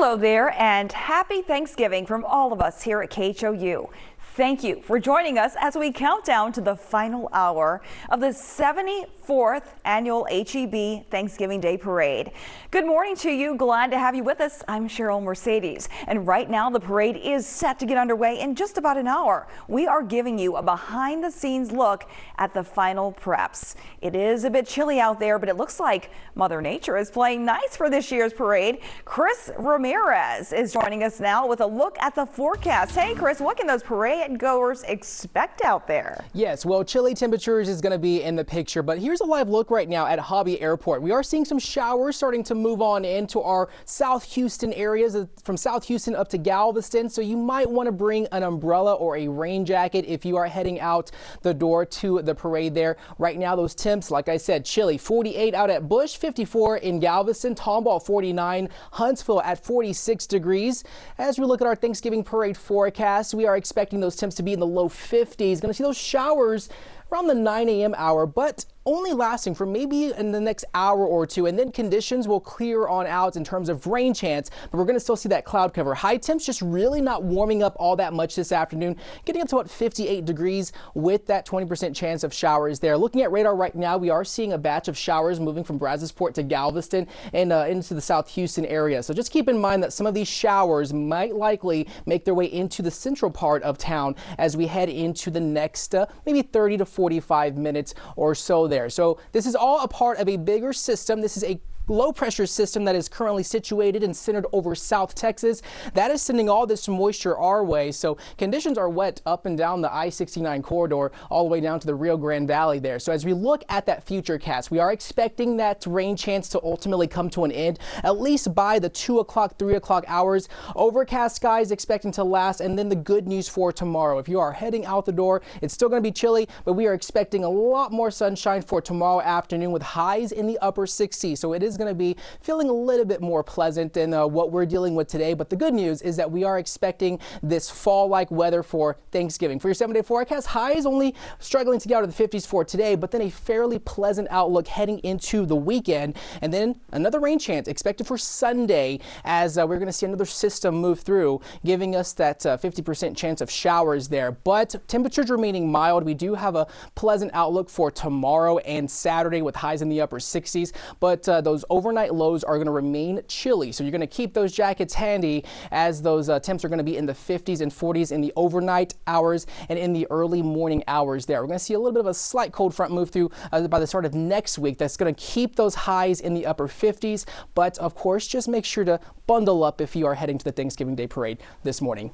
Hello there, and happy Thanksgiving from all of us here at KHOU. Thank you for joining us as we count down to the final hour of the 74th annual HEB Thanksgiving Day Parade. Good morning to you. Glad to have you with us. I'm Cheryl Mercedes, and right now the parade is set to get underway in just about an hour. We are giving you a behind-the-scenes look at the final preps. It is a bit chilly out there, but it looks like Mother Nature is playing nice for this year's parade. Chris Ramirez is joining us now with a look at the forecast. Hey, Chris, what can those parade goers expect out there? Yes, well, chilly temperatures is going to be in the picture, but here's a live look right now at Hobby Airport. We are seeing some showers starting to move on into our South Houston areas, from South Houston up to Galveston, so you might want to bring an umbrella or a rain jacket if you are heading out the door to the parade there. Right now, those temps, like I said, chilly. 48 out at Bush, 54 in Galveston, Tomball 49, Huntsville at 46 degrees. As we look at our Thanksgiving parade forecast, we are expecting those temps to be in the low 50s. Going to see those showers around the 9 a.m. hour, but only lasting for maybe in the next hour or two, and then conditions will clear on out in terms of rain chance, but we're going to still see that cloud cover. High temps just really not warming up all that much this afternoon, getting up to about 58 degrees with that 20% chance of showers there. Looking at radar right now, we are seeing a batch of showers moving from Brazosport to Galveston and into the South Houston area. So just keep in mind that some of these showers might likely make their way into the central part of town as we head into the next maybe 30 to 45 minutes or so there. So this is all a part of a bigger system. This is a low pressure system that is currently situated and centered over South Texas. That is sending all this moisture our way. So conditions are wet up and down the I-69 corridor all the way down to the Rio Grande Valley there. So as we look at that future cast, we are expecting that rain chance to ultimately come to an end, at least by the 2 o'clock, 3 o'clock hours. Overcast skies expecting to last, and then the good news for tomorrow. If you are heading out the door, it's still going to be chilly, but we are expecting a lot more sunshine for tomorrow afternoon with highs in the upper 60s. So it is going to be feeling a little bit more pleasant than what we're dealing with today. But the good news is that we are expecting this fall-like weather for Thanksgiving. For your 7-day forecast, highs only struggling to get out of the 50s for today, but then a fairly pleasant outlook heading into the weekend. And then another rain chance expected for Sunday as we're going to see another system move through, giving us that 50% chance of showers there. But temperatures remaining mild. We do have a pleasant outlook for tomorrow and Saturday with highs in the upper 60s, but those overnight lows are going to remain chilly. So you're going to keep those jackets handy as those temps are going to be in the 50s and 40s in the overnight hours and in the early morning hours there. We're going to see a little bit of a slight cold front move through by the start of next week. That's going to keep those highs in the upper 50s. But of course, just make sure to bundle up if you are heading to the Thanksgiving Day Parade this morning.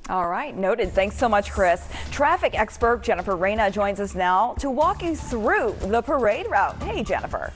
All right, noted. Thanks so much, Chris. Traffic expert Jennifer Reyna joins us now to walk you through the parade route. Hey, Jennifer.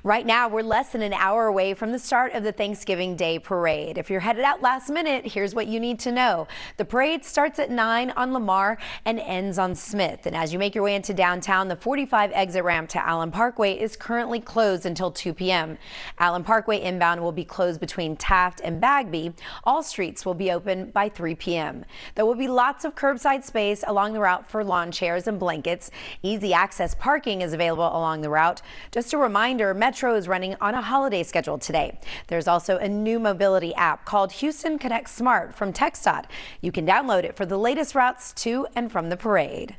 Right now, we're less than an hour away from the start of the Thanksgiving Day Parade. If you're headed out last minute, here's what you need to know. The parade starts at 9 on Lamar and ends on Smith. And as you make your way into downtown, the 45 exit ramp to Allen Parkway is currently closed until 2 p.m. Allen Parkway inbound will be closed between Taft and Bagby. All streets will be open by 3 p.m. There will be lots of curbside space along the route for lawn chairs and blankets. Easy access parking is available along the route. Just a reminder, Metro is running on a holiday schedule today. There's also a new mobility app called Houston Connect Smart from TxDOT. You can download it for the latest routes to and from the parade.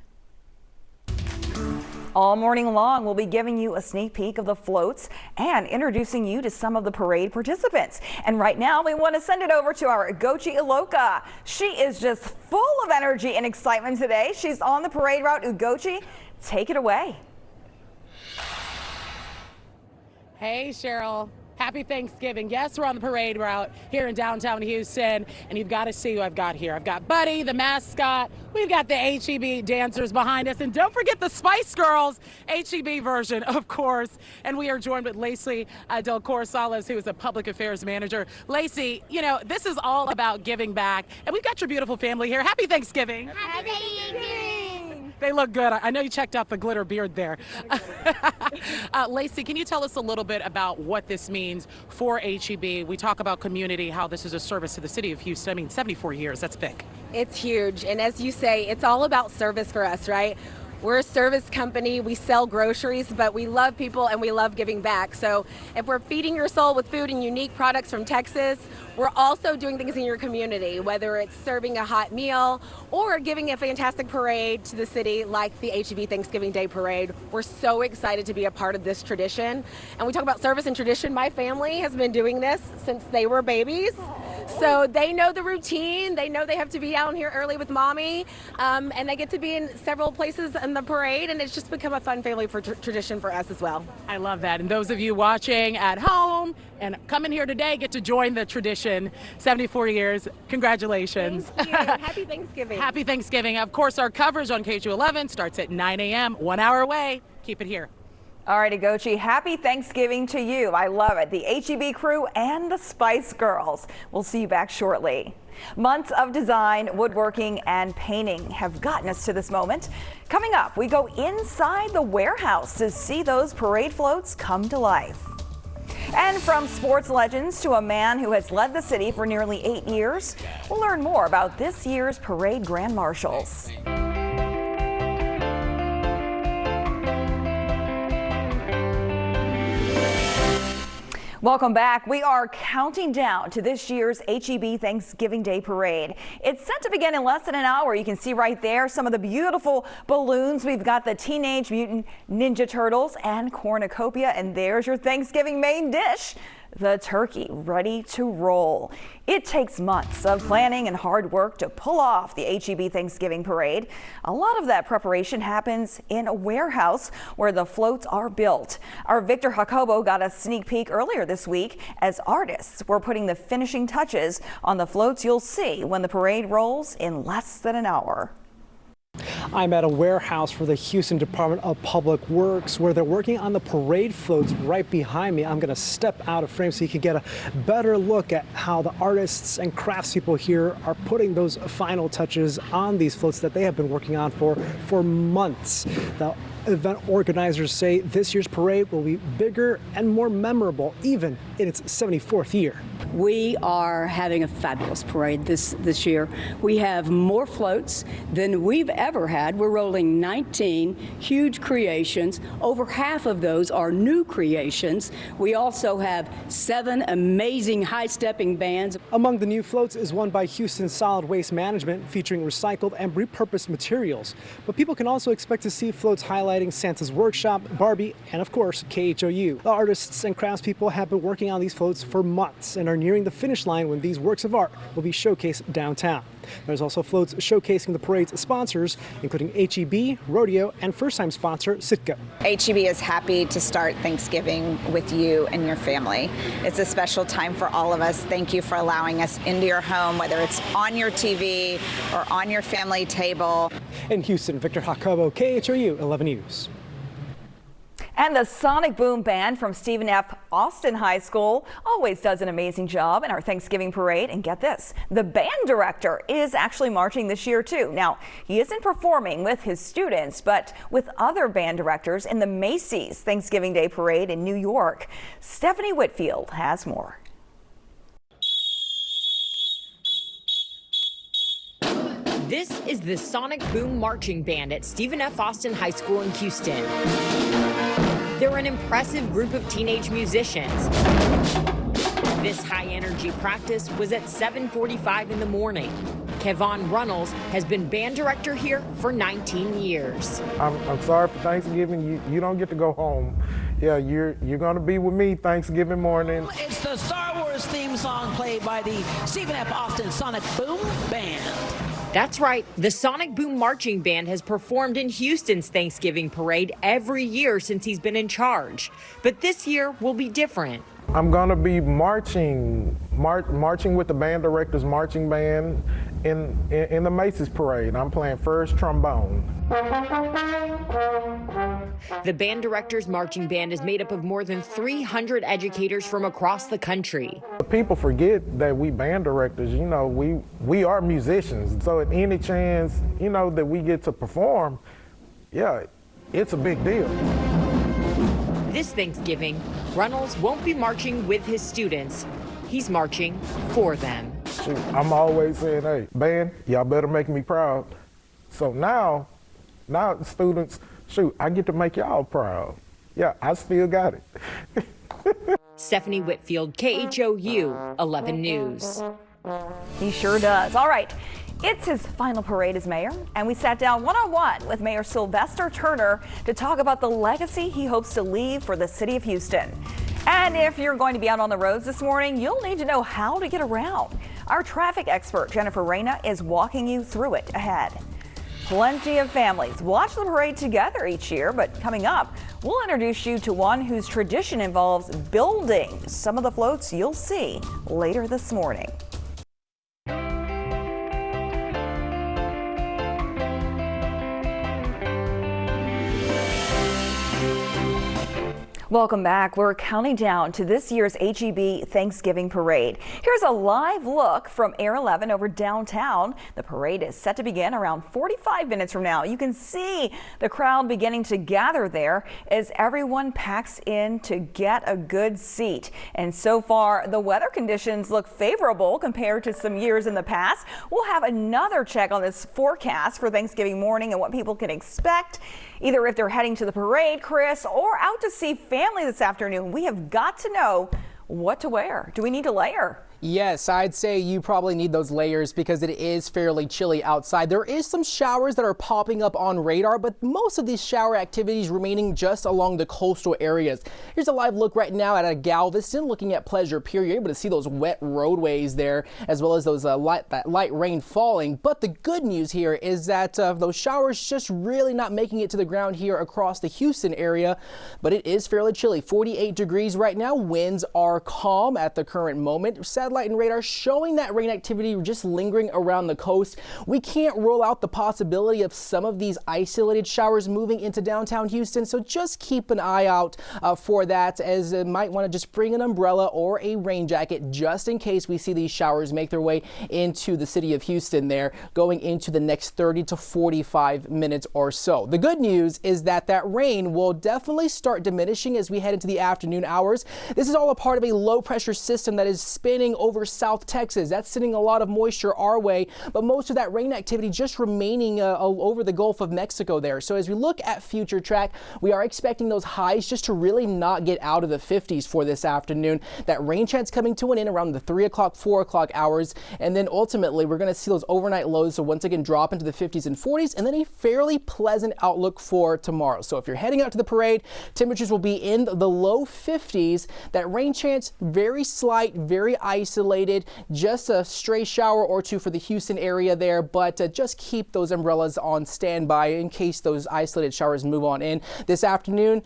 All morning long, we'll be giving you a sneak peek of the floats and introducing you to some of the parade participants. And right now, we want to send it over to our Ugochi Iloka. She is just full of energy and excitement today. She's on the parade route. Ugochi, take it away. Hey, Cheryl. Happy Thanksgiving. Yes, we're on the parade route here in downtown Houston, and you've got to see who I've got here. I've got Buddy, the mascot. We've got the HEB dancers behind us, and don't forget the Spice Girls HEB version, of course. And we are joined with Lacey Del Corsales, who is a public affairs manager. Lacey, you know, this is all about giving back, and we've got your beautiful family here. Happy Thanksgiving. Happy Thanksgiving. They look good. I know you checked out the glitter beard there. Lacey, can you tell us a little bit about what this means for HEB? We talk about community, how this is a service to the city of Houston. I mean, 74 years, that's big. It's huge. And as you say, it's all about service for us, right? We're a service company. We sell groceries, but we love people and we love giving back. So if we're feeding your soul with food and unique products from Texas, we're also doing things in your community, whether it's serving a hot meal or giving a fantastic parade to the city like the HEB Thanksgiving Day Parade. We're so excited to be a part of this tradition. And we talk about service and tradition. My family has been doing this since they were babies. So they know the routine. They know they have to be out here early with mommy, and they get to be in several places in the parade, and it's just become a fun family tradition for us as well. I love that. And those of you watching at home and coming here today get to join the tradition. 74 years. Congratulations. Thank you. Happy Thanksgiving. Happy Thanksgiving. Of course, our coverage on KHOU 11 starts at 9 a.m., 1 hour away. Keep it here. All righty, Gochi, happy Thanksgiving to you. I love it. The HEB crew and the Spice Girls. We'll see you back shortly. Months of design, woodworking, and painting have gotten us to this moment. Coming up, we go inside the warehouse to see those parade floats come to life. And from sports legends to a man who has led the city for nearly 8 years, we'll learn more about this year's Parade Grand Marshals. Welcome back. We are counting down to this year's HEB Thanksgiving Day Parade. It's set to begin in less than an hour. You can see right there some of the beautiful balloons. We've got the Teenage Mutant Ninja Turtles and cornucopia, and there's your Thanksgiving main dish, the turkey, ready to roll. It takes months of planning and hard work to pull off the HEB Thanksgiving Parade. A lot of that preparation happens in a warehouse where the floats are built. Our Victor Jacobo got a sneak peek earlier this week as artists were putting the finishing touches on the floats you'll see when the parade rolls in less than an hour. I'm at a warehouse for the Houston Department of Public Works where they're working on the parade floats right behind me. I'm going to step out of frame so you can get a better look at how the artists and craftspeople here are putting those final touches on these floats that they have been working on for months. The event organizers say this year's parade will be bigger and more memorable, even in its 74th year. We are having a fabulous parade this year. We have more floats than we've ever had. We're rolling 19 huge creations. Over half of those are new creations. We also have 7 amazing high-stepping bands. Among the new floats is one by Houston Solid Waste Management featuring recycled and repurposed materials. But people can also expect to see floats highlighting Santa's Workshop, Barbie, and of course, KHOU. The artists and craftspeople have been working on these floats for months and are nearing the finish line when these works of art will be showcased downtown. There's also floats showcasing the parade's sponsors, including HEB, Rodeo, and first-time sponsor Sitka. HEB is happy to start Thanksgiving with you and your family. It's a special time for all of us. Thank you for allowing us into your home, whether it's on your TV or on your family table. In Houston, Victor Jacobo, KHOU 11 News. And the Sonic Boom Band from Stephen F. Austin High School always does an amazing job in our Thanksgiving parade. And get this, the band director is actually marching this year too. Now, he isn't performing with his students, but with other band directors in the Macy's Thanksgiving Day Parade in New York. Stephanie Whitfield has more. This is the Sonic Boom Marching Band at Stephen F. Austin High School in Houston. They're an impressive group of teenage musicians. This high-energy practice was at 7:45 in the morning. Kevon Runnels has been band director here for 19 years. I'm sorry for Thanksgiving. You don't get to go home. Yeah, you're going to be with me Thanksgiving morning. It's the Star Wars theme song played by the Stephen F. Austin Sonic Boom Band. That's right. The Sonic Boom Marching Band has performed in Houston's Thanksgiving parade every year since he's been in charge. But this year will be different. I'm going to be marching with the band director's marching band in the Macy's parade. I'm playing first trombone. The band director's marching band is made up of more than 300 educators from across the country. People forget that we band directors, we are musicians. So at any chance, that we get to perform, yeah, it's a big deal. This Thanksgiving, Runnels won't be marching with his students. He's marching for them. I'm always saying, hey, band, y'all better make me proud. So now Now students, shoot, I get to make y'all proud. Yeah, I still got it. Stephanie Whitfield, KHOU 11 News. He sure does. All right. It's his final parade as mayor, and we sat down one-on-one with Mayor Sylvester Turner to talk about the legacy he hopes to leave for the city of Houston. And if you're going to be out on the roads this morning, you'll need to know how to get around. Our traffic expert, Jennifer Reyna, is walking you through it ahead. Plenty of families watch the parade together each year, but coming up, we'll introduce you to one whose tradition involves building some of the floats you'll see later this morning. Welcome back. We're counting down to this year's HEB Thanksgiving Parade. Here's a live look from Air 11 over downtown. The parade is set to begin around 45 minutes from now. You can see the crowd beginning to gather there as everyone packs in to get a good seat. And so far, the weather conditions look favorable compared to some years in the past. We'll have another check on this forecast for Thanksgiving morning and what people can expect, either if they're heading to the parade, Chris, or out to see family this afternoon. We have got to know what to wear. Do we need to layer? Yes, I'd say you probably need those layers because it is fairly chilly outside. There is some showers that are popping up on radar, but most of these shower activities remaining just along the coastal areas. Here's a live look right now at Galveston, looking at Pleasure Pier. You're able to see those wet roadways there, as well as those light rain falling. But the good news here is that those showers just really not making it to the ground here across the Houston area, but it is fairly chilly. 48 degrees right now. Winds are calm at the current moment. Satellite and radar showing that rain activity just lingering around the coast. We can't rule out the possibility of some of these isolated showers moving into downtown Houston, so just keep an eye out for that, as it might want to just bring an umbrella or a rain jacket just in case we see these showers make their way into the city of Houston there going into the next 30 to 45 minutes or so. The good news is that rain will definitely start diminishing as we head into the afternoon hours. This is all a part of a low pressure system that is spinning over South Texas. That's sending a lot of moisture our way, but most of that rain activity just remaining over the Gulf of Mexico there. So as we look at future track, we are expecting those highs just to really not get out of the 50s for this afternoon. That rain chance coming to an end around the 3 o'clock, 4 o'clock hours, and then ultimately we're going to see those overnight lows so once again drop into the 50s and 40s, and then a fairly pleasant outlook for tomorrow. So if you're heading out to the parade, temperatures will be in the low 50s. That rain chance very slight, very isolated, just a stray shower or two for the Houston area there, but just keep those umbrellas on standby in case those isolated showers move on in. This afternoon,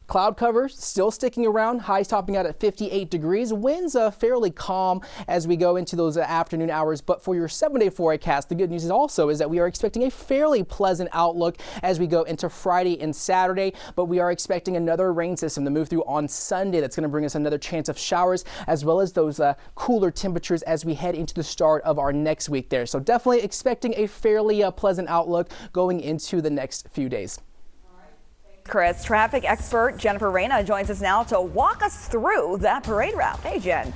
cloud cover still sticking around, highs topping out at 58 degrees. Winds fairly calm as we go into those afternoon hours. But for your 7-day forecast, the good news is that we are expecting a fairly pleasant outlook as we go into Friday and Saturday. But we are expecting another rain system to move through on Sunday. That's going to bring us another chance of showers, as well as those cooler temperatures as we head into the start of our next week there. So definitely expecting a fairly pleasant outlook going into the next few days. Chris, traffic expert Jennifer Reyna joins us now to walk us through that parade route. Hey, Jen.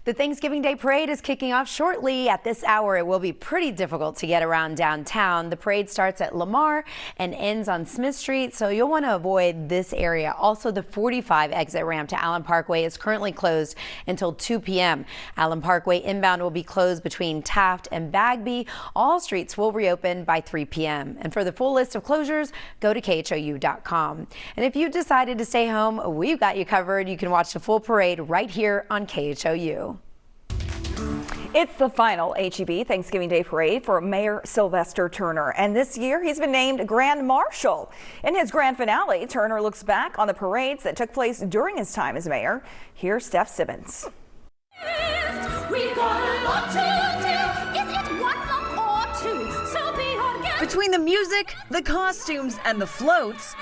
The Thanksgiving Day Parade is kicking off shortly. At this hour, it will be pretty difficult to get around downtown. The parade starts at Lamar and ends on Smith Street, so you'll want to avoid this area. Also, the 45 exit ramp to Allen Parkway is currently closed until 2 p.m. Allen Parkway inbound will be closed between Taft and Bagby. All streets will reopen by 3 p.m. And for the full list of closures, go to KHOU.com. And if you decided to stay home, we've got you covered. You can watch the full parade right here on KHOU. It's the final HEB Thanksgiving Day Parade for Mayor Sylvester Turner, and this year he's been named Grand Marshal. In his grand finale, Turner looks back on the parades that took place during his time as mayor. Here's Steph Simmons. We've got a lot to do. Is it 1 lump or 2? So be our guest. Between the music, the costumes, and the floats,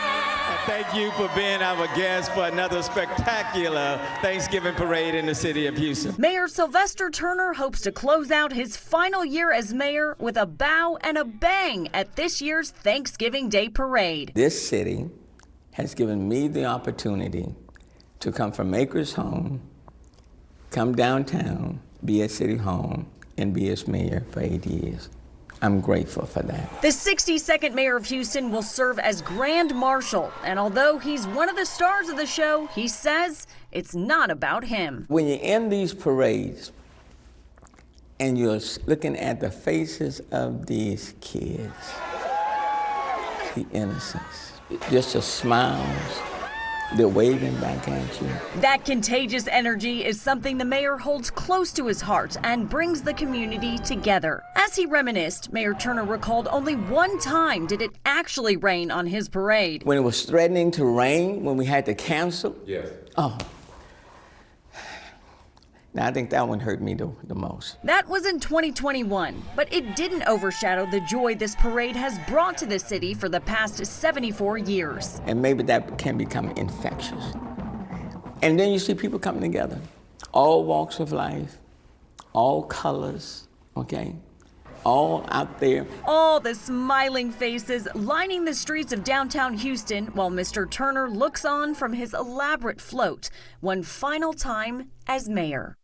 thank you for being our guest for another spectacular Thanksgiving parade in the city of Houston. Mayor Sylvester Turner hopes to close out his final year as mayor with a bow and a bang at this year's Thanksgiving Day Parade. This city has given me the opportunity to come from Acres Home, come downtown, be at City Hall, and be its mayor for 8 years. I'm grateful for that. The 62nd mayor of Houston will serve as Grand Marshal, and although he's one of the stars of the show, he says it's not about him. When you're in these parades and you're looking at the faces of these kids, the innocence, just the smiles, they're waving back at you. That contagious energy is something the mayor holds close to his heart and brings the community together. As he reminisced, Mayor Turner recalled only one time did it actually rain on his parade. When it was threatening to rain, when we had to cancel. Yes. Oh. Now, I think that one hurt me the most. That was in 2021, but it didn't overshadow the joy this parade has brought to the city for the past 74 years. And maybe that can become infectious. And then you see people coming together, all walks of life, all colors, okay? All out there. All the smiling faces lining the streets of downtown Houston while Mr. Turner looks on from his elaborate float, one final time as mayor.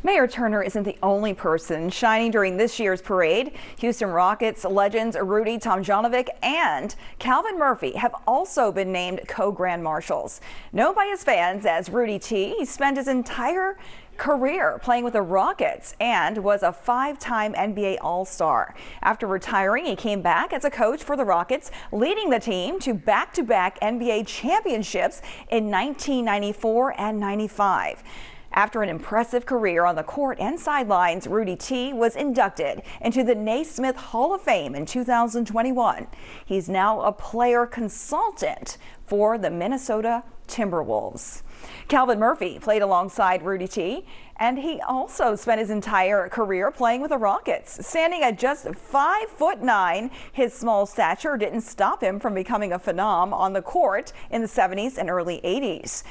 Mayor Turner isn't the only person shining during this year's parade. Houston Rockets legends Rudy Tomjanovic and Calvin Murphy have also been named co-grand marshals. Known by his fans as Rudy T, he spent his entire career playing with the Rockets and was a 5-time NBA All-Star. After retiring, he came back as a coach for the Rockets, leading the team to back-to-back NBA championships in 1994 and 95. After an impressive career on the court and sidelines, Rudy T was inducted into the Naismith Hall of Fame in 2021. He's now a player consultant for the Minnesota Timberwolves. Calvin Murphy played alongside Rudy T, and he also spent his entire career playing with the Rockets. Standing at just 5'9", his small stature didn't stop him from becoming a phenom on the court in the 70s and early 80s.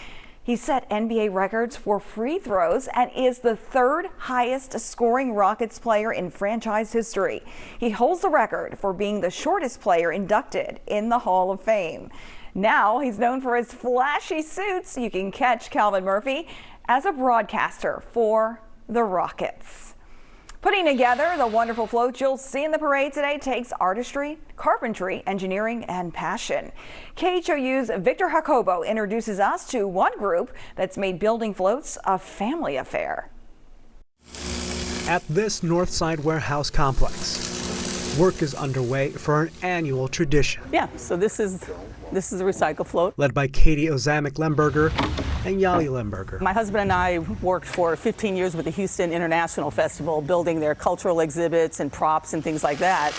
He set NBA records for free throws and is the third highest scoring Rockets player in franchise history. He holds the record for being the shortest player inducted in the Hall of Fame. Now he's known for his flashy suits. You can catch Calvin Murphy as a broadcaster for the Rockets. Putting together the wonderful floats you'll see in the parade today takes artistry, carpentry, engineering, and passion. KHOU's Victor Jacobo introduces us to one group that's made building floats a family affair. At this Northside warehouse complex, work is underway for an annual tradition. Yeah, so this is a recycle float. Led by Katie Ozamick-Lemberger and Yali Lemberger. My husband and I worked for 15 years with the Houston International Festival, building their cultural exhibits and props and things like that.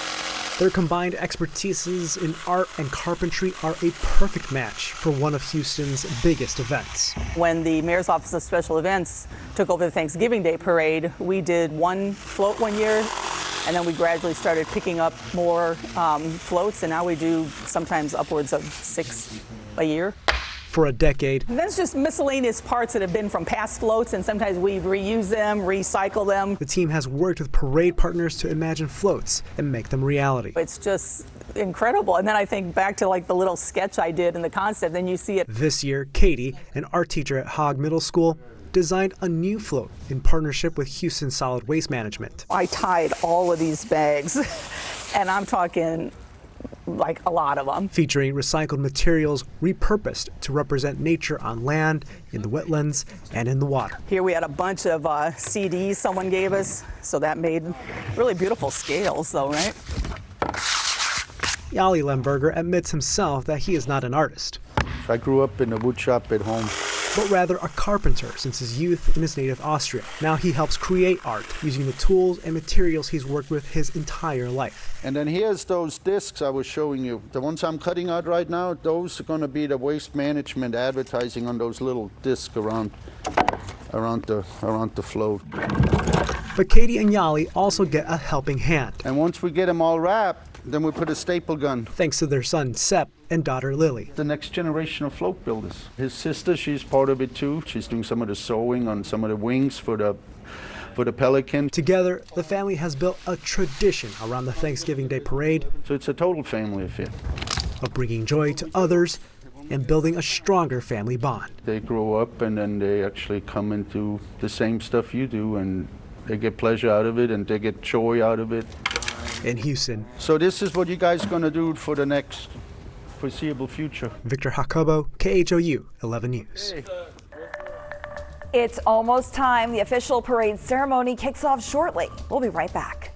Their combined expertises in art and carpentry are a perfect match for one of Houston's biggest events. When the Mayor's Office of Special Events took over the Thanksgiving Day Parade, we did one float one year, and then we gradually started picking up more floats, and now we do sometimes upwards of 6 a year. For a decade. That's just miscellaneous parts that have been from past floats, and sometimes we reuse them, recycle them. The team has worked with parade partners to imagine floats and make them reality. It's just incredible. And then I think back to like the little sketch I did in the concept, then you see it. This year, Katie, an art teacher at Hogg Middle School, designed a new float in partnership with Houston Solid Waste Management. I tied all of these bags, and I'm talking like a lot of them. Featuring recycled materials repurposed to represent nature on land, in the wetlands, and in the water. Here we had a bunch of CDs someone gave us, so that made really beautiful scales though, right? Yali Lemberger admits himself that he is not an artist. I grew up in a wood shop at home. But rather a carpenter since his youth in his native Austria. Now he helps create art using the tools and materials he's worked with his entire life. And then here's those discs I was showing you. The ones I'm cutting out right now, those are going to be the waste management advertising on those little discs around the float. But Katie and Yali also get a helping hand. And once we get them all wrapped, then we put a staple gun. Thanks to their son Sepp and daughter Lily. The next generation of float builders. His sister, she's part of it too. She's doing some of the sewing on some of the wings for the Pelican. Together, the family has built a tradition around the Thanksgiving Day Parade. So it's a total family affair. Of bringing joy to others and building a stronger family bond. They grow up and then they actually come into the same stuff you do, and They get pleasure out of it and they get joy out of it. In Houston, So this is what you guys gonna do for the next foreseeable future. Victor Jacobo, KHOU 11 News. It's almost time. The official parade ceremony kicks off shortly. We'll be right back.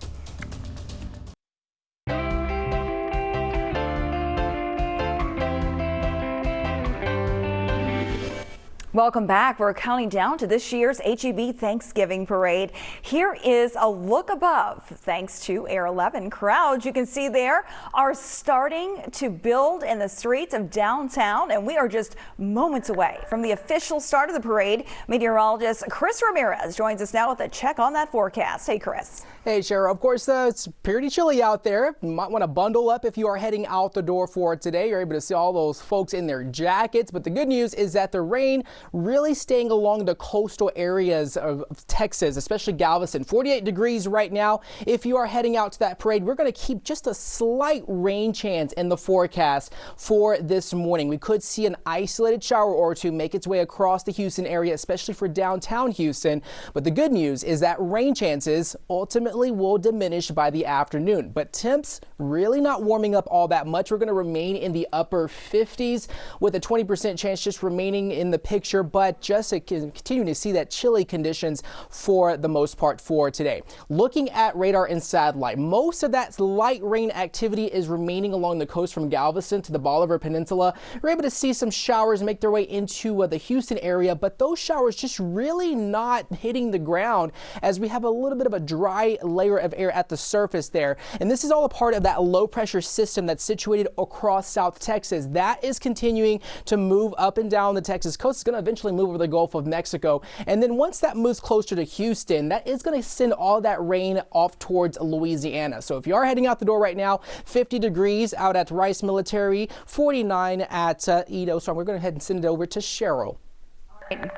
Welcome back. We're counting down to this year's HEB Thanksgiving Parade. Here is a look above. Thanks to Air 11, crowds you can see there are starting to build in the streets of downtown, and we are just moments away from the official start of the parade. Meteorologist Chris Ramirez joins us now with a check on that forecast. Hey, Chris. Hey, Cheryl. Of course, it's pretty chilly out there. You might want to bundle up if you are heading out the door for today. You're able to see all those folks in their jackets. But the good news is that the rain really staying along the coastal areas of Texas, especially Galveston. 48 degrees right now. If you are heading out to that parade, we're going to keep just a slight rain chance in the forecast for this morning. We could see an isolated shower or two make its way across the Houston area, especially for downtown Houston. But the good news is that rain chances ultimately will diminish by the afternoon. But temps really not warming up all that much. We're going to remain in the upper 50s with a 20% chance just remaining in the picture, but just continuing to see that chilly conditions for the most part for today. Looking at radar and satellite, most of that light rain activity is remaining along the coast from Galveston to the Bolivar Peninsula. We're able to see some showers make their way into the Houston area, but those showers just really not hitting the ground as we have a little bit of a dry layer of air at the surface there. And this is all a part of that low pressure system that's situated across South Texas. That is continuing to move up and down the Texas coast. It's going to eventually move over the Gulf of Mexico. And then once that moves closer to Houston, that is going to send all that rain off towards Louisiana. So if you are heading out the door right now, 50 degrees out at Rice Military, 49 at Edo. So we're going to go ahead and send it over to Cheryl.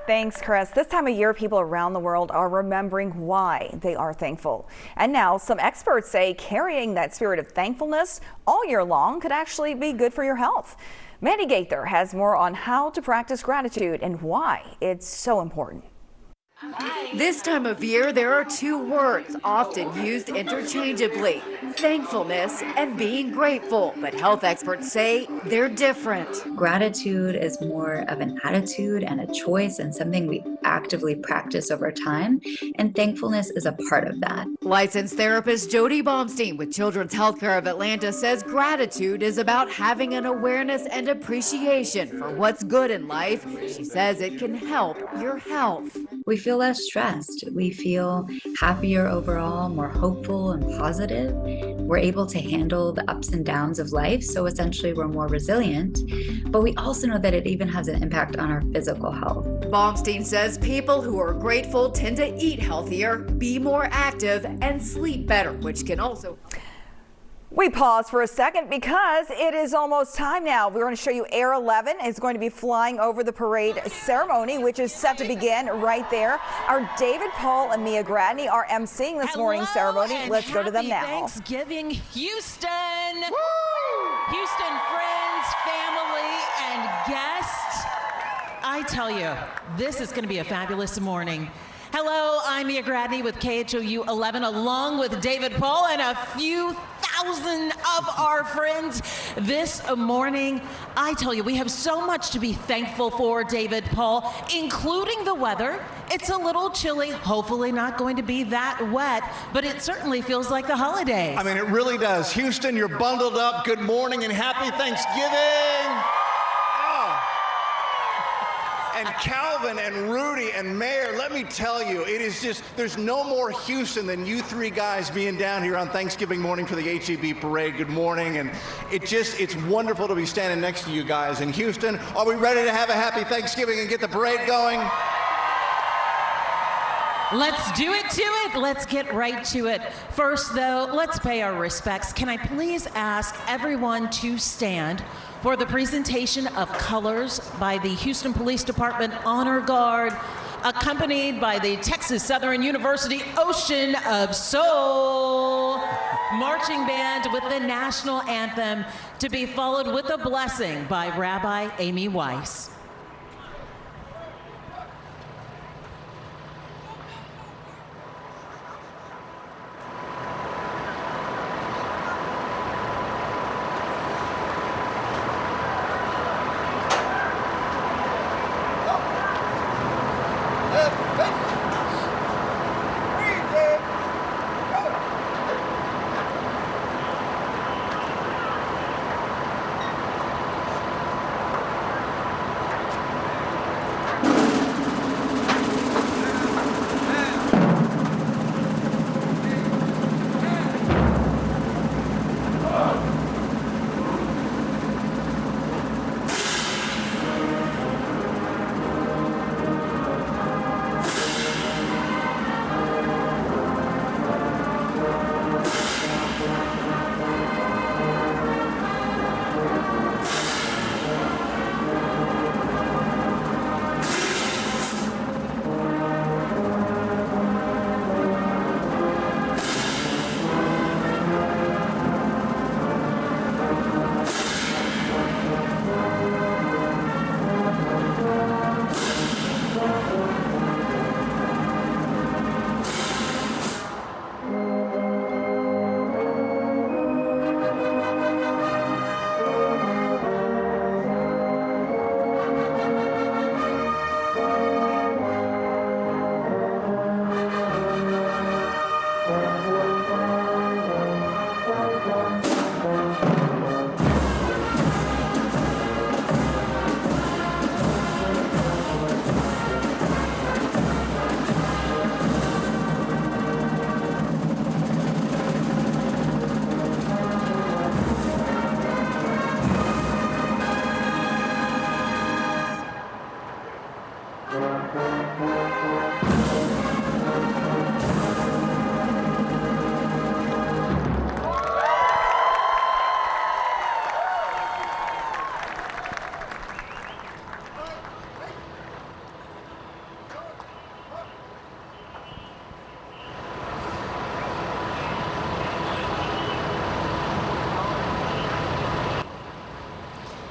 Thanks, Chris. This time of year, people around the world are remembering why they are thankful. And now some experts say carrying that spirit of thankfulness all year long could actually be good for your health. Mandy Gaither has more on how to practice gratitude and why it's so important. This time of year, there are two words often used interchangeably, thankfulness and being grateful. But health experts say they're different. Gratitude is more of an attitude and a choice and something we actively practice over time. And thankfulness is a part of that. Licensed therapist Jody Baumstein with Children's Healthcare of Atlanta says gratitude is about having an awareness and appreciation for what's good in life. She says it can help your health. We feel less stressed. We feel happier overall, more hopeful and positive. We're able to handle the ups and downs of life. So essentially we're more resilient, but we also know that it even has an impact on our physical health. Baumstein says people who are grateful tend to eat healthier, be more active, and sleep better, which can also... We pause for a second because it is almost time now. We're going to show you Air 11 is going to be flying over the parade ceremony, which is set to begin right there. Our David Paul and Mia Gradney are emceeing this morning's ceremony. Let's go to them now. Thanksgiving, Houston! Woo! Houston friends, family, and guests. I tell you, this is going to be a fabulous morning. Hello, I'm Mia Gradney with KHOU 11, along with David Paul and a few thousand of our friends this morning. I tell you, we have so much to be thankful for, David Paul, including the weather. It's a little chilly, hopefully not going to be that wet, but it certainly feels like the holidays. I mean, it really does. Houston, you're bundled up. Good morning and happy Thanksgiving. And Calvin and Rudy and Mayor, let me tell you, it is just, there's no more Houston than you three guys being down here on Thanksgiving morning for the HEB parade. Good morning. And it's wonderful to be standing next to you guys in Houston. Are we ready to have a happy Thanksgiving and get the parade going? Let's do it to it. Let's get right to it. First, though, let's pay our respects. Can I please ask everyone to stand for the presentation of colors by the Houston Police Department Honor Guard, accompanied by the Texas Southern University Ocean of Soul Marching Band with the national anthem, to be followed with a blessing by Rabbi Amy Weiss.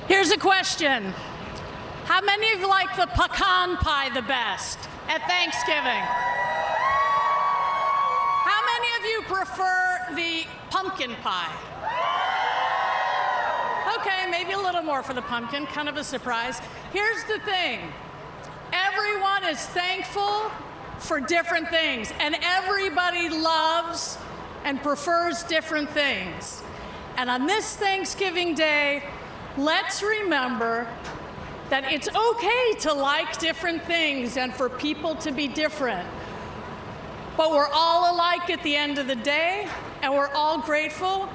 Here's a question. How many of you like the pecan pie the best at Thanksgiving? How many of you prefer the pumpkin pie? Okay, maybe a little more for the pumpkin, kind of a surprise. Here's the thing. Everyone is thankful for different things, and everybody loves and prefers different things. And on this Thanksgiving Day, let's remember that it's okay to like different things and for people to be different. But we're all alike at the end of the day, and we're all grateful.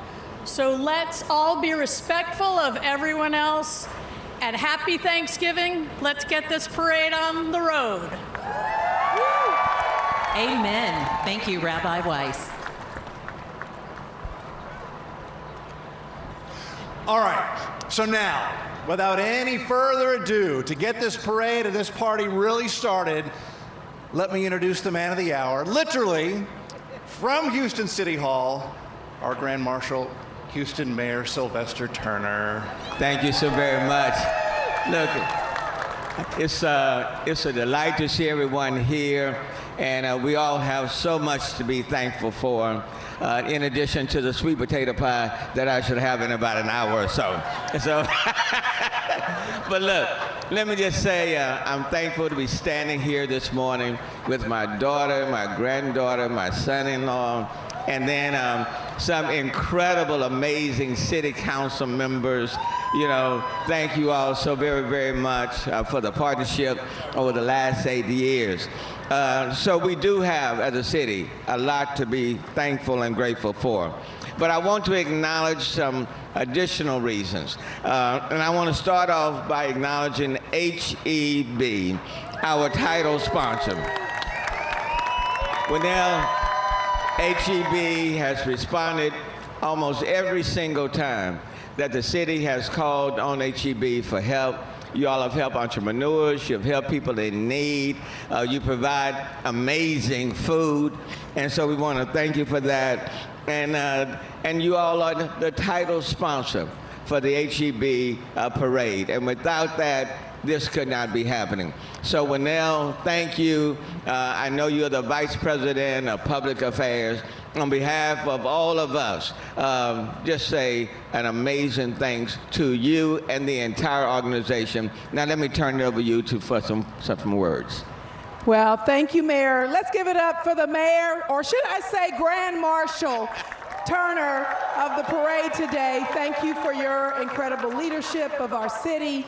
So let's all be respectful of everyone else. And happy Thanksgiving. Let's get this parade on the road. Amen. Thank you, Rabbi Weiss. All right, so now, without any further ado, to get this parade and this party really started, let me introduce the man of the hour, literally from Houston City Hall, our Grand Marshal, Houston Mayor Sylvester Turner. Thank you so very much. Look, it's a delight to see everyone here, and we all have so much to be thankful for. In addition to the sweet potato pie that I should have in about an hour or so. But look, let me just say I'm thankful to be standing here this morning with my daughter, my granddaughter, my son-in-law, and then some incredible, amazing city council members. You know, thank you all so very, very much for the partnership over the last 8 years. So we do have, as a city, a lot to be thankful and grateful for. But I want to acknowledge some additional reasons. And I want to start off by acknowledging HEB, our title sponsor. Winnell, HEB has responded almost every single time that the city has called on HEB for help. You all have helped entrepreneurs, you've helped people in need, you provide amazing food, and so we want to thank you for that. And you all are the title sponsor for the HEB parade, and without that, this could not be happening. So Winnell, thank you. I know you're the Vice President of Public Affairs. On behalf of all of us, just say an amazing thanks to you and the entire organization. Now let me turn it over to you for some words. Well, thank you, Mayor. Let's give it up for the mayor, or should I say Grand Marshal Turner of the parade today. Thank you for your incredible leadership of our city.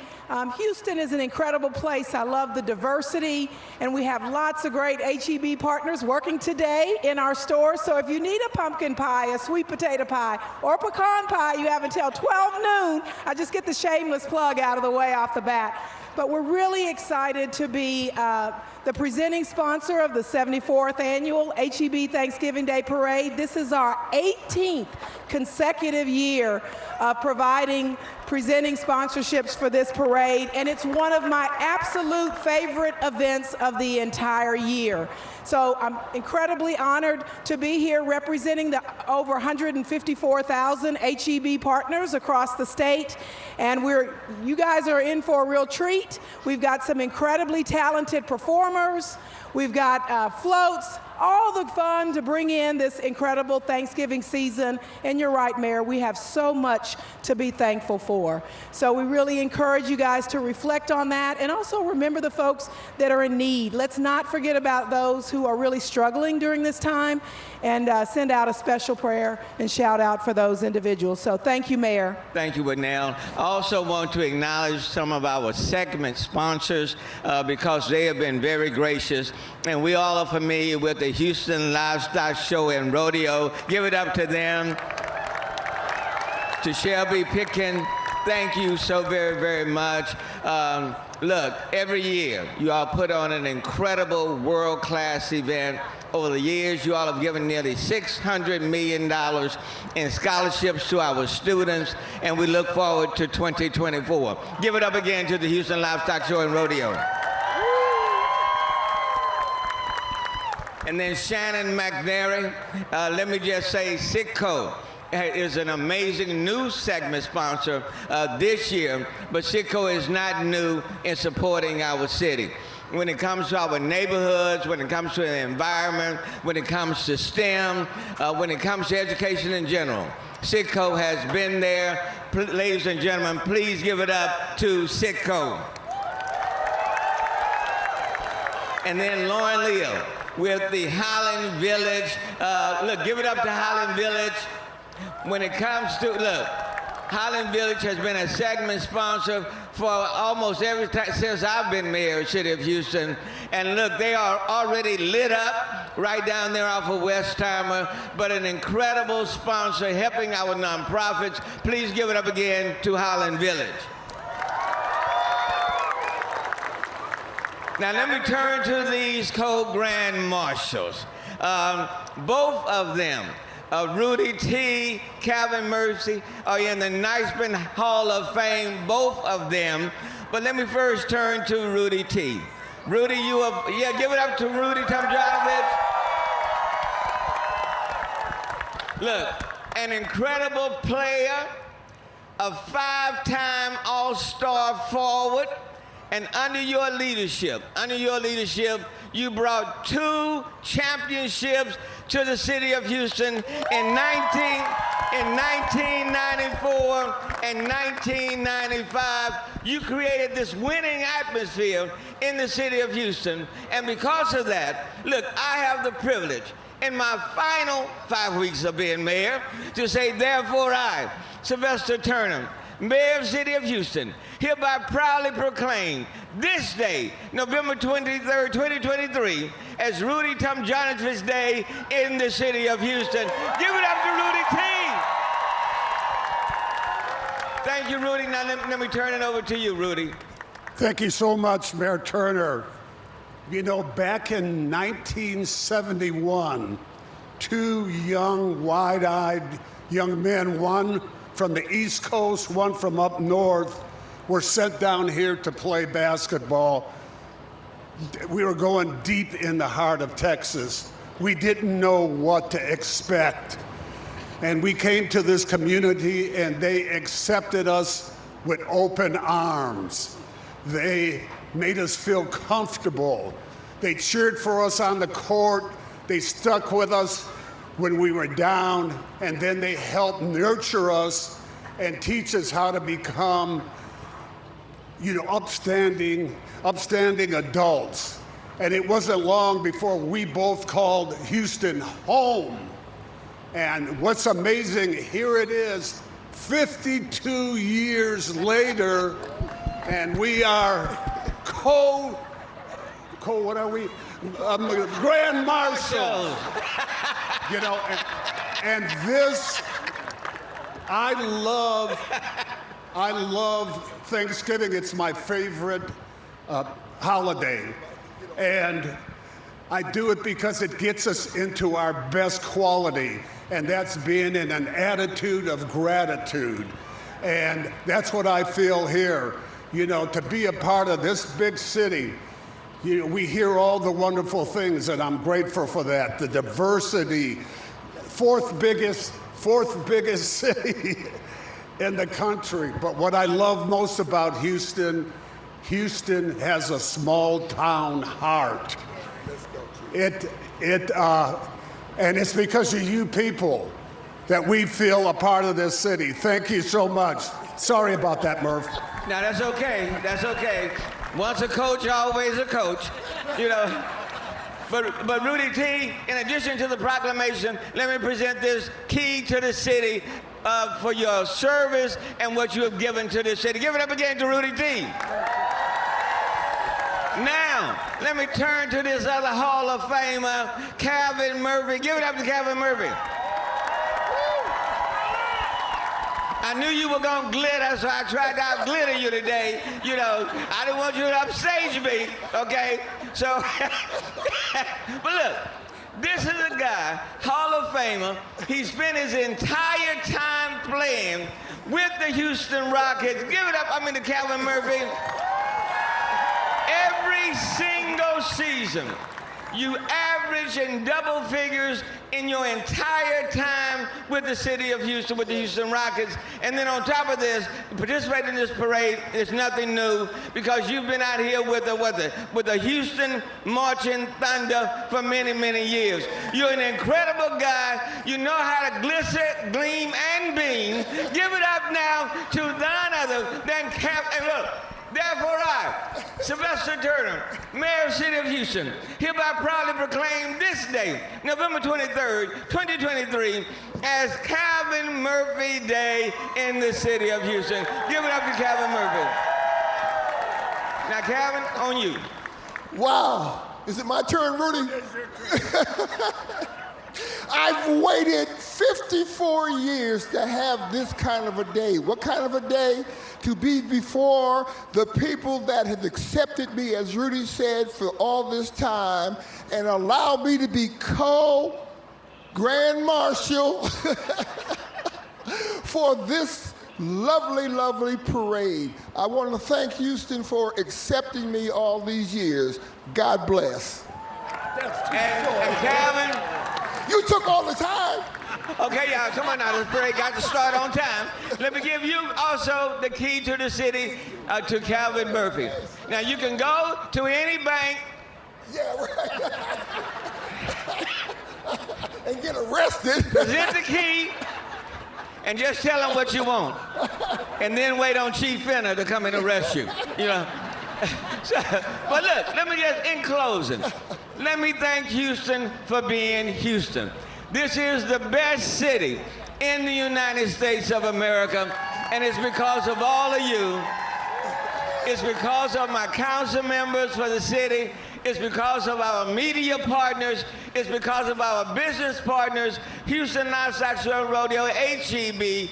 Houston is an incredible place. I love the diversity, and we have lots of great HEB partners working today in our stores. So if you need a pumpkin pie, a sweet potato pie, or a pecan pie, you have until 12 noon. I just get the shameless plug out of the way off the bat. But we're really excited to be the presenting sponsor of the 74th annual HEB Thanksgiving Day Parade. This is our 18th consecutive year of presenting sponsorships for this parade, and it's one of my absolute favorite events of the entire year. So I'm incredibly honored to be here representing the over 154,000 HEB partners across the state, and you guys are in for a real treat. We've got some incredibly talented performers. We've got floats, all the fun to bring in this incredible Thanksgiving season. And you're right, Mayor, we have so much to be thankful for. So we really encourage you guys to reflect on that and also remember the folks that are in need. Let's not forget about those who are really struggling during this time, and send out a special prayer and shout out for those individuals. So thank you, Mayor. Thank you, Winnell. I also want to acknowledge some of our segment sponsors because they have been very gracious. And we all are familiar with the Houston Livestock Show and Rodeo. Give it up to them. To Shelby Pitkin, thank you so very, very much. Look, every year, you all put on an incredible world-class event. Over the years, you all have given nearly $600 million in scholarships to our students, and we look forward to 2024. Give it up again to the Houston Livestock Show and Rodeo. And then Shannon McNary, let me just say, KHOU is an amazing new segment sponsor this year, but KHOU is not new in supporting our city. When it comes to our neighborhoods, when it comes to the environment, when it comes to STEM, when it comes to education in general, KHOU has been there. Ladies and gentlemen, please give it up to KHOU. And then Lauren Leal with the Highland Village. Look, give it up to Highland Village. When it comes to, look, Highland Village has been a segment sponsor for almost every time since I've been mayor of the city of Houston. And look, they are already lit up right down there off of Westheimer, but an incredible sponsor helping our nonprofits. Please give it up again to Highland Village. Now let me turn to these co-grand marshals. Both of them, Rudy T, Calvin Murphy, are in the Neisman Hall of Fame, both of them. But let me first turn to Rudy T. Rudy, give it up to Rudy Tomjanovich. Look, an incredible player, a 5-time All-Star forward, and under your leadership, you brought 2 championships to the city of Houston in 1994 and 1995. You created this winning atmosphere in the city of Houston, and because of that, look, I have the privilege in my final 5 weeks of being mayor to say, therefore I, Sylvester Turner, Mayor of the City of Houston, hereby proudly proclaim this day, November 23rd, 2023, as Rudy Tomjanovich's Day in the City of Houston. Give it up to Rudy T. Thank you, Rudy. Now let me turn it over to you, Rudy. Thank you so much, Mayor Turner. You know, back in 1971, 2 young, wide-eyed young men, one from the East Coast, one from up north, were sent down here to play basketball. We were going deep in the heart of Texas. We didn't know what to expect. And we came to this community and they accepted us with open arms. They made us feel comfortable. They cheered for us on the court. They stuck with us when we were down, and then they helped nurture us and teach us how to become, upstanding adults. And it wasn't long before we both called Houston home. And what's amazing, here it is, 52 years later, and we are what are we? Grand Marshals. And this, I love Thanksgiving. It's my favorite holiday. And I do it because it gets us into our best quality, and that's being in an attitude of gratitude. And that's what I feel here, to be a part of this big city. We hear all the wonderful things, and I'm grateful for that. The diversity, fourth biggest city in the country. But what I love most about Houston has a small town heart. And it's because of you people that we feel a part of this city. Thank you so much. Sorry about that, Murph. Now that's okay. That's okay. Once a coach, always a coach. But Rudy T, in addition to the proclamation, let me present this key to the city for your service and what you have given to this city. Give it up again to Rudy T. Now, let me turn to this other Hall of Famer, Calvin Murphy. Give it up to Calvin Murphy. I knew you were gonna glitter, so I tried to out-glitter you today. You know, I didn't want you to upstage me, okay? So, but look, this is a guy, Hall of Famer. He spent his entire time playing with the Houston Rockets. Give it up, to Calvin Murphy. Every single season, you average in double figures in your entire time with the city of Houston, with the Houston Rockets. And then on top of this, participating in this parade is nothing new because you've been out here with the Houston Marching Thunder for many, many years. You're an incredible guy. You know how to glisten, gleam, and beam. Give it up now to none other than and look, therefore I, Sylvester Turner, Mayor of the City of Houston, hereby proudly proclaim this day, November 23rd, 2023, as Calvin Murphy Day in the City of Houston. Give it up to Calvin Murphy. Now, Calvin, on you. Wow. Is it my turn, Rudy? I've waited 54 years to have this kind of a day. What kind of a day? To be before the people that have accepted me, as Rudy said, for all this time, and allow me to be co-Grand Marshal for this lovely, lovely parade. I want to thank Houston for accepting me all these years. God bless. And Calvin, you took all the time. Okay, y'all, come on now. This parade got to start on time. Let me give you also the key to the city, to Calvin Murphy. Now, you can go to any bank. Yeah, right. And get arrested. Present the key and just tell them what you want. And then wait on Chief Finner to come and arrest you. You know. But look, let me just, in closing, let me thank Houston for being Houston. This is the best city in the United States of America, and it's because of all of you. It's because of my council members for the city. It's because of our media partners. It's because of our business partners, Houston Livestock Show Rodeo, HEB,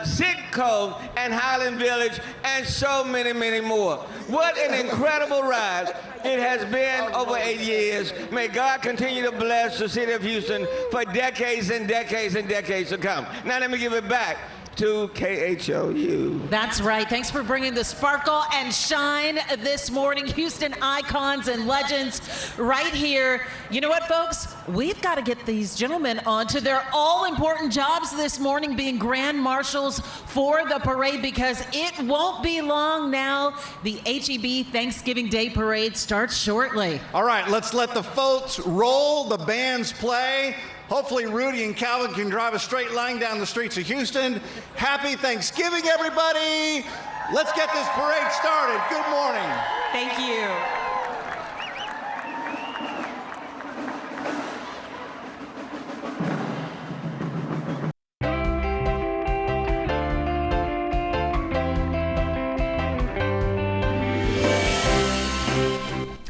Sitco, and Highland Village, and so many, many more. What an incredible ride it has been over 8 years. May God continue to bless the city of Houston for decades and decades and decades to come. Now let me give it back to KHOU. That's right. Thanks for bringing the sparkle and shine this morning. Houston icons and legends right here. You know what, folks? We've got to get these gentlemen on to their all-important jobs this morning, being Grand Marshals for the parade, because it won't be long now. The HEB Thanksgiving Day Parade starts shortly. All right, let's let the folks roll, the bands play. Hopefully Rudy and Calvin can drive a straight line down the streets of Houston. Happy Thanksgiving, everybody. Let's get this parade started. Good morning. Thank you.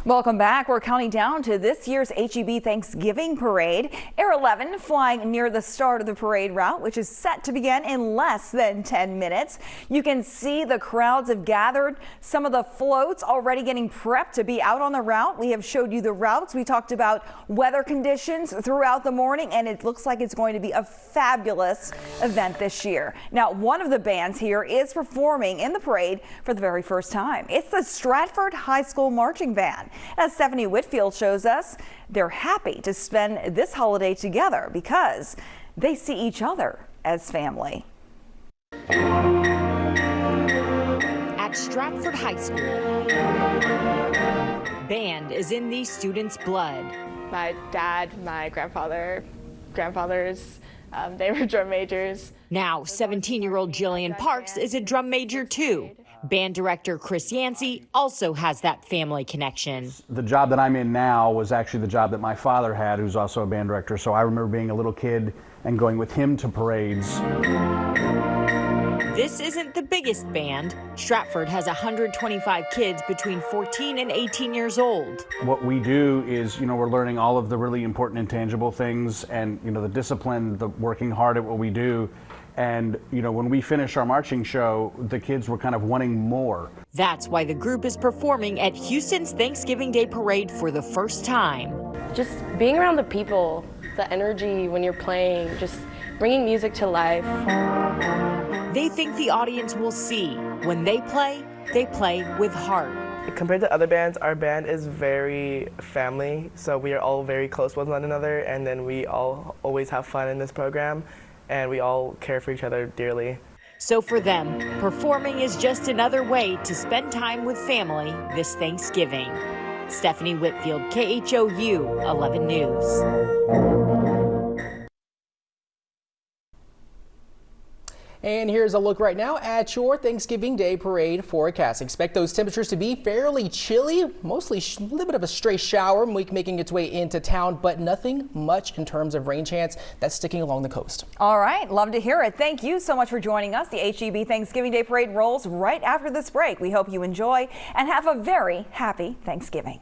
Welcome back. We're counting down to this year's HEB Thanksgiving Parade. Air 11 flying near the start of the parade route, which is set to begin in less than 10 minutes. You can see the crowds have gathered. Some of the floats already getting prepped to be out on the route. We have showed you the routes. We talked about weather conditions throughout the morning, and it looks like it's going to be a fabulous event this year. Now, one of the bands here is performing in the parade for the very first time. It's the Stratford High School Marching Band. As Stephanie Whitfield shows us, they're happy to spend this holiday together because they see each other as family. At Stratford High School, band is in these students' blood. My dad, my grandfathers, they were drum majors. Now, 17-year-old Jillian Parks is a drum major too. Band director Chris Yancey also has that family connection. The job that I'm in now was actually the job that my father had, who's also a band director. So I remember being a little kid and going with him to parades. This isn't the biggest band. Stratford has 125 kids between 14 and 18 years old. What we do is, we're learning all of the really important intangible things and, the discipline, the working hard at what we do. And, you know, when we finished our marching show, the kids were kind of wanting more. That's why the group is performing at Houston's Thanksgiving Day Parade for the first time. Just being around the people, the energy when you're playing, just bringing music to life. They think the audience will see when they play with heart. Compared to other bands, our band is very family, so we are all very close with one another, and then we all always have fun in this program, and we all care for each other dearly. So for them, performing is just another way to spend time with family this Thanksgiving. Stephanie Whitfield, KHOU 11 News. And here's a look right now at your Thanksgiving Day Parade forecast. Expect those temperatures to be fairly chilly, mostly a little bit of a stray shower making its way into town, but nothing much in terms of rain chance that's sticking along the coast. All right, love to hear it. Thank you so much for joining us. The HEB Thanksgiving Day Parade rolls right after this break. We hope you enjoy and have a very happy Thanksgiving.